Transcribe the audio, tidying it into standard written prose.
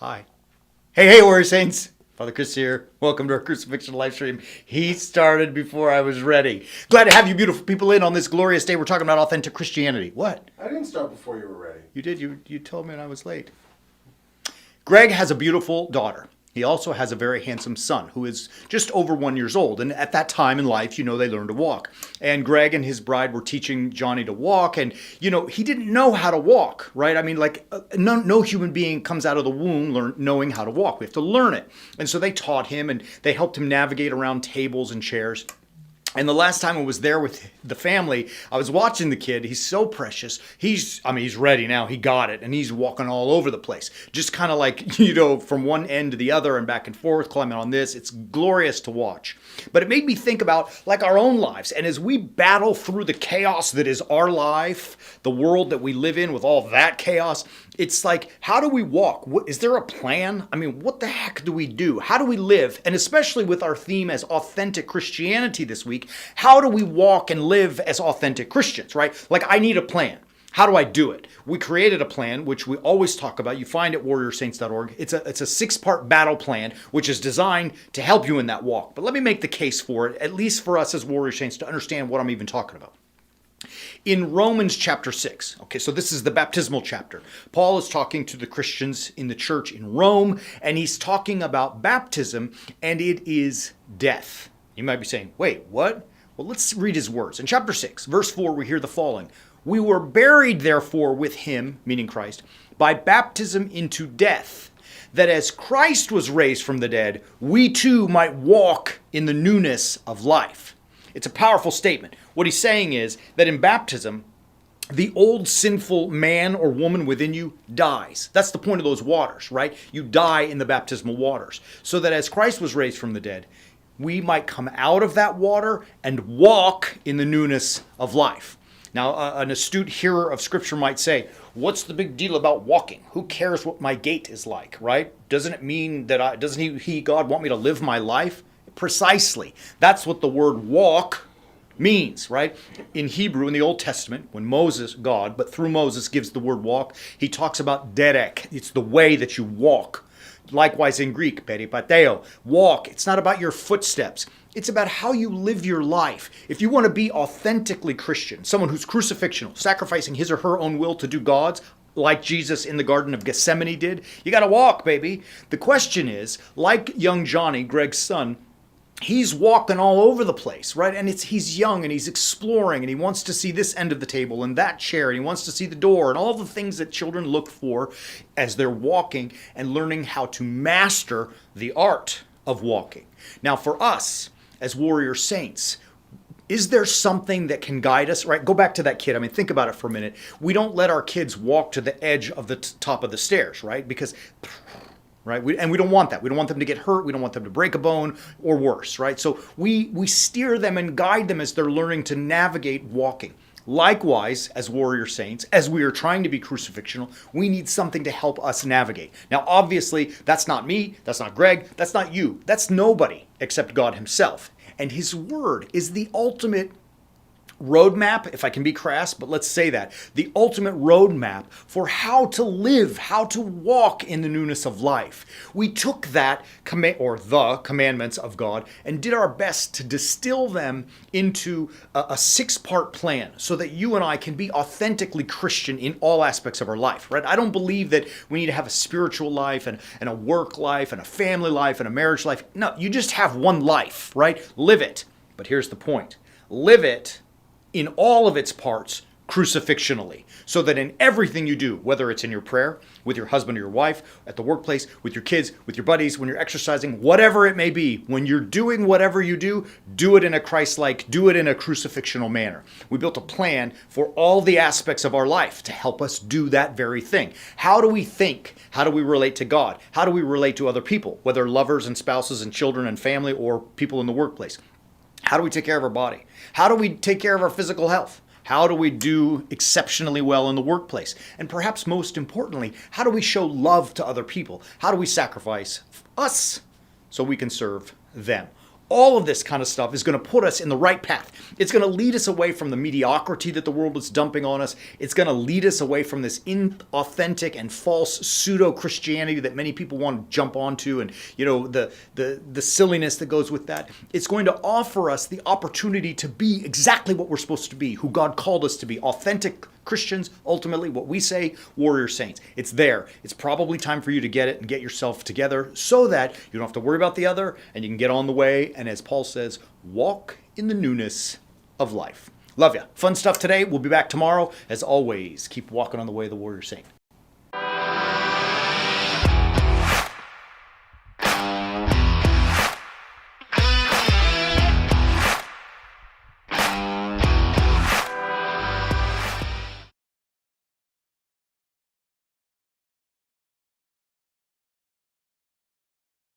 Hi. Hey, Warrior Saints. Father Chris here. Welcome to our Crucifixional live stream. He started before I was ready. Glad to have you beautiful people in on this glorious day. We're talking about authentic Christianity. What? I didn't start before you were ready. You did. You told me and I was late. Greg has a beautiful daughter. He also has a very handsome son who is just over 1 year old. And at that time in life, they learn to walk. And Greg and his bride were teaching Johnny to walk. And, he didn't know how to walk, right? I mean, no human being comes out of the womb knowing how to walk. We have to learn it. And so they taught him and they helped him navigate around tables and chairs. And the last time I was there with the family, I was watching the kid. He's so precious. He's ready now. He got it. And he's walking all over the place. Just kind of like, from one end to the other and back and forth, climbing on this. It's glorious to watch. But it made me think about like our own lives. And as we battle through the chaos that is our life, the world that we live in with all that chaos, it's like, how do we walk? Is there a plan? I mean, what the heck do we do? How do we live? And especially with our theme as authentic Christianity this week, how do we walk and live as authentic Christians, right? Like, I need a plan. How do I do it? We created a plan, which we always talk about. You find it at warriorsaints.org. It's a 6-part battle plan, which is designed to help you in that walk. But let me make the case for it, at least for us as warrior saints, to understand what I'm even talking about. In Romans chapter 6, okay, so this is the baptismal chapter. Paul is talking to the Christians in the church in Rome, and he's talking about baptism, and it is death. You might be saying, wait, what? Well, let's read his words. In chapter 6, verse 4, we hear the following. We were buried, therefore, with him, meaning Christ, by baptism into death, that as Christ was raised from the dead, we too might walk in the newness of life. It's a powerful statement. What he's saying is that in baptism, the old sinful man or woman within you dies. That's the point of those waters, right? You die in the baptismal waters. So that as Christ was raised from the dead, we might come out of that water and walk in the newness of life. Now, an astute hearer of Scripture might say, what's the big deal about walking? Who cares what my gait is like, right? Doesn't it mean that doesn't God, want me to live my life? Precisely. That's what the word walk means, right? In Hebrew, in the Old Testament, when God, but through Moses gives the word walk, he talks about derek. It's the way that you walk. Likewise in Greek, peripateo, walk. It's not about your footsteps. It's about how you live your life. If you want to be authentically Christian, someone who's crucifixional, sacrificing his or her own will to do God's, like Jesus in the Garden of Gethsemane did, you got to walk, baby. The question is, like young Johnny, Greg's son, he's walking all over the place, right? And he's young and he's exploring and he wants to see this end of the table and that chair and he wants to see the door and all the things that children look for as they're walking and learning how to master the art of walking. Now for us as warrior saints, is there something that can guide us, right? Go back to that kid. I mean, think about it for a minute. We don't let our kids walk to the edge of the top of the stairs, right? Because right? We don't want that. We don't want them to get hurt. We don't want them to break a bone or worse, right? So we steer them and guide them as they're learning to navigate walking. Likewise, as warrior saints, as we are trying to be crucifixional, we need something to help us navigate. Now, obviously, that's not me, that's not Greg, that's not you. That's nobody except God himself. And his word is the ultimate roadmap, if I can be crass, but let's say that, the ultimate roadmap for how to live, how to walk in the newness of life. We took that the commandments of God and did our best to distill them into a 6-part plan so that you and I can be authentically Christian in all aspects of our life, right? I don't believe that we need to have a spiritual life and a work life and a family life and a marriage life. No, you just have one life, right? Live it. But here's the point. Live it in all of its parts, crucifixionally, so that in everything you do, whether it's in your prayer, with your husband or your wife, at the workplace, with your kids, with your buddies, when you're exercising, whatever it may be, when you're doing whatever you do it in a Christ-like, do it in a crucifixional manner. We built a plan for all the aspects of our life to help us do that very thing. How do we think? How do we relate to God? How do we relate to other people, whether lovers and spouses and children and family or people in the workplace? How do we take care of our body? How do we take care of our physical health? How do we do exceptionally well in the workplace? And perhaps most importantly, how do we show love to other people? How do we sacrifice us so we can serve them? All of this kind of stuff is going to put us in the right path. It's going to lead us away from the mediocrity that the world is dumping on us. It's going to lead us away from this inauthentic and false pseudo-Christianity that many people want to jump onto, and the silliness that goes with that. It's going to offer us the opportunity to be exactly what we're supposed to be, who God called us to be, authentic Christians, ultimately what we say, warrior saints. It's there. It's probably time for you to get it and get yourself together so that you don't have to worry about the other and you can get on the way. And as Paul says, walk in the newness of life. Love ya. Fun stuff today. We'll be back tomorrow. As always, keep walking on the way of the warrior saint.